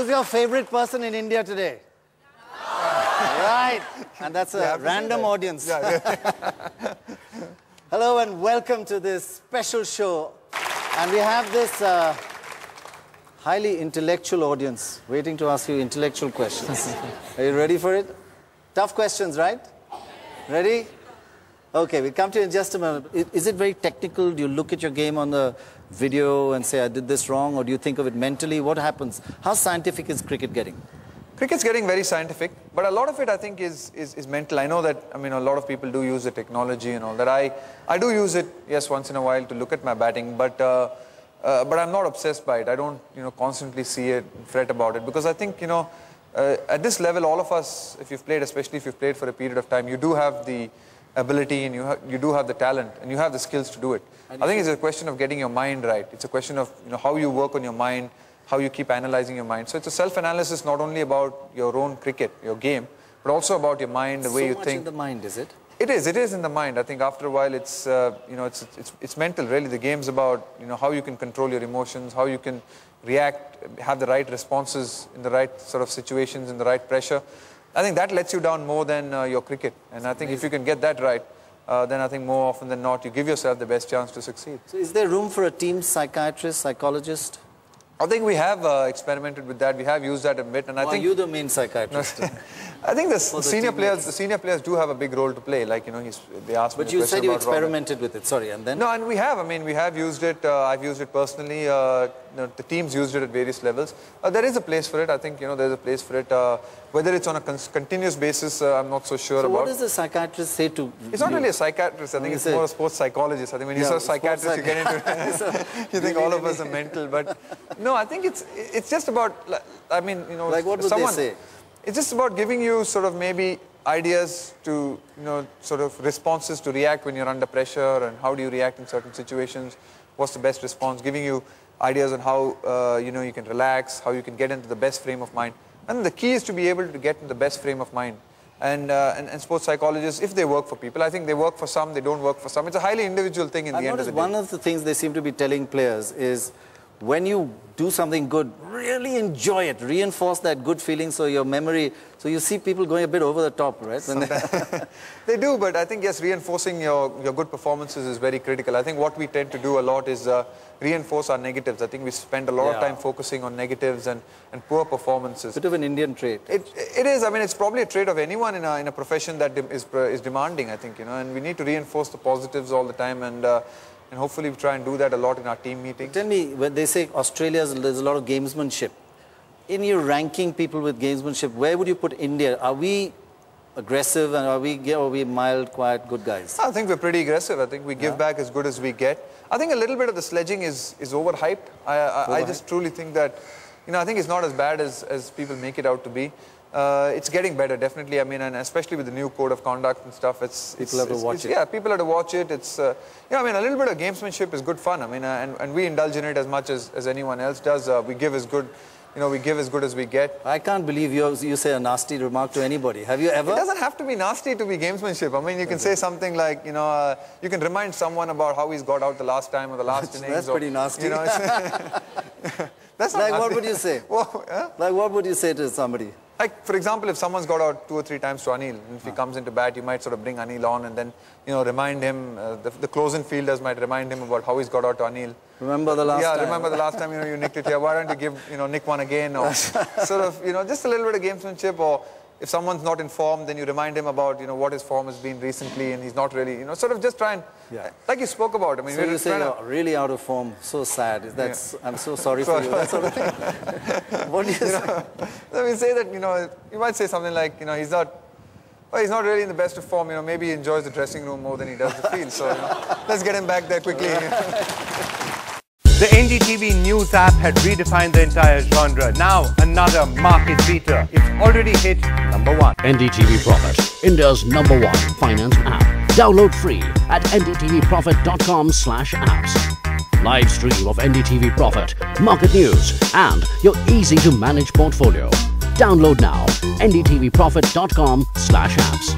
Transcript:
Who's your favorite person in India today? Right. And that's a random audience. Hello and welcome to this special show. And we have this highly intellectual audience waiting to ask you intellectual questions. Are you ready for it? Tough questions, right? Ready? Okay, we'll come to you in just a moment. Is it very technical? Do you look at your game on the video and say, I did this wrong? Or do you think of it mentally? What happens? How scientific is cricket getting? Cricket's getting very scientific, but a lot of it I think is mental. I know that, a lot of people do use the technology and all that. I do use it, yes, once in a while to look at my batting, but I'm not obsessed by it. I don't, constantly see it, fret about it, because I think, at this level, all of us, if you've played, especially if you've played for a period of time, you do have the ability and you do have the talent and you have the skills to do it. I think it's a question of getting your mind right. It's a question of, how you work on your mind, how you keep analyzing your mind. So it's a self-analysis not only about your own cricket, your game, but also about your mind, the way you think. So much in the mind, is it? It is in the mind. I think after a while it's, it's mental really. The game's about, how you can control your emotions, how you can react, have the right responses in the right sort of situations, in the right pressure. I think that lets you down more than your cricket. And I think if you can get that right, then I think more often than not, you give yourself the best chance to succeed. So is there room for a team psychiatrist, psychologist? I think we have experimented with that. We have used that a bit, and I think are you the main psychiatrist? I think the senior players do have a big role to play. Like they asked me. But you said you experimented with it. Sorry, and then? No, and we have. We have used it. I've used it personally. The teams used it at various levels. There is a place for it. I think there's a place for it. Whether it's on a continuous basis, I'm not so sure about. So what does the psychiatrist say to? It's not really a psychiatrist. I think it's more a sports psychologist. I think when you say psychiatrist, you get into you think all of us are mental, but no, I think it's just about. Like what would they say? It's just about giving you sort of maybe ideas to, sort of responses to react when you're under pressure, and how do you react in certain situations, what's the best response, giving you ideas on how, you can relax, how you can get into the best frame of mind. And the key is to be able to get in the best frame of mind. And sports psychologists, if they work for people, I think they work for some, they don't work for some. It's a highly individual thing in the end of the day. One of the things they seem to be telling players is, when you do something good, really enjoy it. Reinforce that good feeling so your memory... So you see people going a bit over the top, right? They do, but I think, yes, reinforcing your good performances is very critical. I think what we tend to do a lot is reinforce our negatives. I think we spend a lot of time focusing on negatives and poor performances. Bit of an Indian trait. It is. It's probably a trait of anyone in a profession that is demanding, I think, and we need to reinforce the positives all the time, and hopefully we try and do that a lot in our team meetings. Tell me, when they say Australia, there's a lot of gamesmanship. In your ranking people with gamesmanship, where would you put India? Are we aggressive, and are we mild, quiet, good guys? I think we're pretty aggressive. I think we give back as good as we get. I think a little bit of the sledging is overhyped. I just truly think that, I think it's not as bad as people make it out to be. It's getting better, definitely. And especially with the new code of conduct and stuff, people have to watch it. Yeah, people have to watch it. It's, a little bit of gamesmanship is good fun. And we indulge in it as much as anyone else does. We give as good, we give as good as we get. I can't believe you say a nasty remark to anybody. Have you ever? It doesn't have to be nasty to be gamesmanship. You can say something like, you can remind someone about how he's got out the last time or the last innings. That's pretty nasty. That's not like nasty. What would you say? Like what would you say to somebody? Like, for example, if someone's got out 2 or 3 times to Anil, and if he comes into bat, you might sort of bring Anil on and then, remind him, the close-in fielders might remind him about how he's got out to Anil. Remember the last time? Yeah, remember the last time, you nicked it here. Why don't you give, Nick one again? Or sort of, just a little bit of gamesmanship. Or if someone's not in form, then you remind him about, what his form has been recently, and he's not really, sort of just try and, like you spoke about. So you say you're really out of form, so sad. I'm so sorry for you, that sort of thing. What do you say? Let me say that, you might say something like, he's not really in the best of form, maybe he enjoys the dressing room more than he does the field. So, let's get him back there quickly. The NDTV News app had redefined the entire genre. Now, another market beater. It's already hit #1. NDTV Profit, India's #1 finance app. Download free at ndtvprofit.com/apps. Live stream of NDTV Profit, market news, and your easy-to-manage portfolio. Download now, ndtvprofit.com/apps.